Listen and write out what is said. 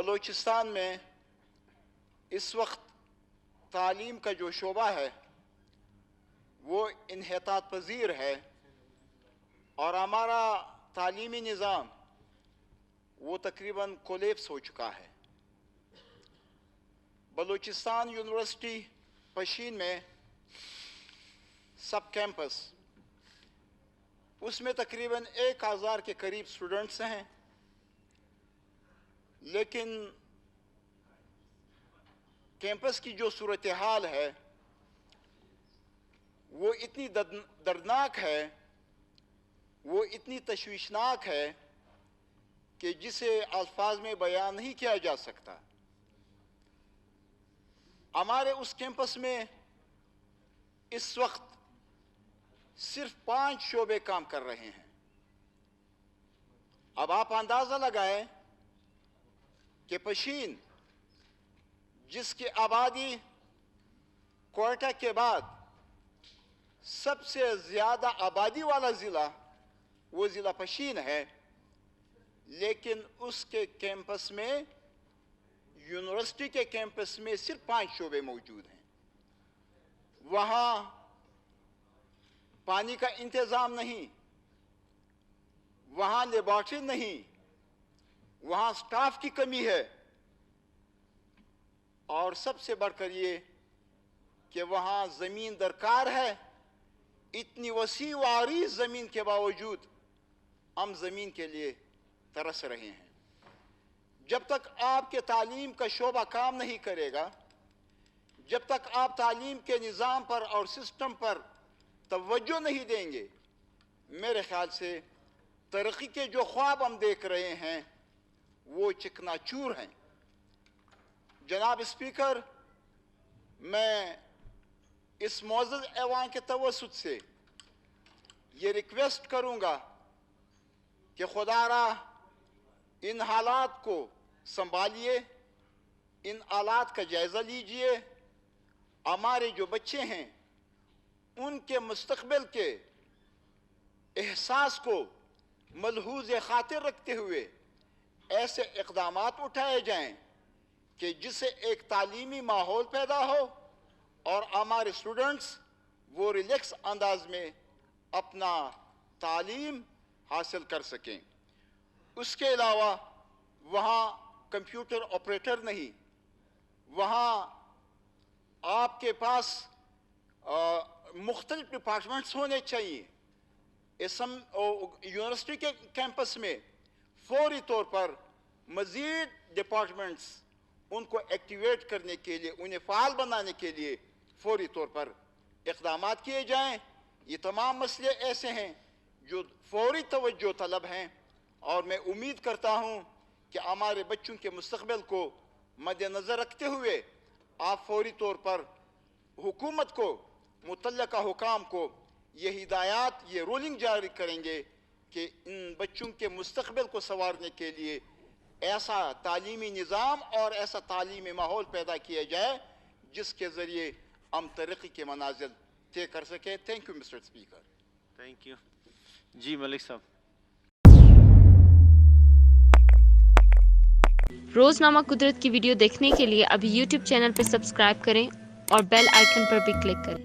بلوچستان میں اس وقت تعلیم کا جو شعبہ ہے وہ انحطاط پذیر ہے اور ہمارا تعلیمی نظام وہ تقریباً کولیپس ہو چکا ہے۔ بلوچستان یونیورسٹی پشین میں سب کیمپس اس میں تقریباً 1000 کے قریب سٹوڈنٹس ہیں، لیکن کیمپس کی جو صورتحال ہے وہ اتنی دردناک ہے، وہ اتنی تشویشناک ہے کہ جسے الفاظ میں بیان نہیں کیا جا سکتا۔ ہمارے اس کیمپس میں اس وقت صرف 5 شعبے کام کر رہے ہیں۔ اب آپ اندازہ لگائیں کہ پشین جس کی آبادی کوئٹہ کے بعد سب سے زیادہ آبادی والا ضلع وہ ضلع پشین ہے، لیکن اس کے کیمپس میں یونیورسٹی کے کیمپس میں صرف 5 شعبے موجود ہیں۔ وہاں پانی کا انتظام نہیں، وہاں لیبارٹری نہیں، وہاں سٹاف کی کمی ہے، اور سب سے بڑھ کر یہ کہ وہاں زمین درکار ہے۔ اتنی وسیع و عریض زمین کے باوجود ہم زمین کے لیے ترس رہے ہیں۔ جب تک آپ کے تعلیم کا شعبہ کام نہیں کرے گا، جب تک آپ تعلیم کے نظام پر اور سسٹم پر توجہ نہیں دیں گے، میرے خیال سے ترقی کے جو خواب ہم دیکھ رہے ہیں وہ چکنا چور ہیں۔ جناب اسپیکر، میں اس معزز ایوان کے توسط سے یہ ریکویسٹ کروں گا کہ خدا را ان حالات کو سنبھالیے، ان حالات کا جائزہ لیجئے۔ ہمارے جو بچے ہیں ان کے مستقبل کے احساس کو ملحوظ خاطر رکھتے ہوئے ایسے اقدامات اٹھائے جائیں کہ جس سے ایک تعلیمی ماحول پیدا ہو اور ہمارے اسٹوڈنٹس وہ ریلیکس انداز میں اپنا تعلیم حاصل کر سکیں۔ اس کے علاوہ وہاں کمپیوٹر آپریٹر نہیں، وہاں آپ کے پاس مختلف ڈپارٹمنٹس ہونے چاہیے۔ یونیورسٹی کے کیمپس میں فوری طور پر مزید ڈپارٹمنٹس ان کو ایکٹیویٹ کرنے کے لیے، انہیں فعال بنانے کے لیے فوری طور پر اقدامات کیے جائیں۔ یہ تمام مسئلے ایسے ہیں جو فوری توجہ طلب ہیں، اور میں امید کرتا ہوں کہ ہمارے بچوں کے مستقبل کو مد نظر رکھتے ہوئے آپ فوری طور پر حکومت کو، متعلقہ حکام کو یہ ہدایات، یہ رولنگ جاری کریں گے کہ ان بچوں کے مستقبل کو سنوارنے کے لیے ایسا تعلیمی نظام اور ایسا تعلیمی ماحول پیدا کیا جائے جس کے ذریعے ہم ترقی کے منازل طے کر سکیں۔ Thank you mister speaker. Thank you جی ملک صاحب۔ روزنامہ قدرت کی ویڈیو دیکھنے کے لیے ابھی یوٹیوب چینل پر سبسکرائب کریں اور بیل آئیکن پر بھی کلک کریں۔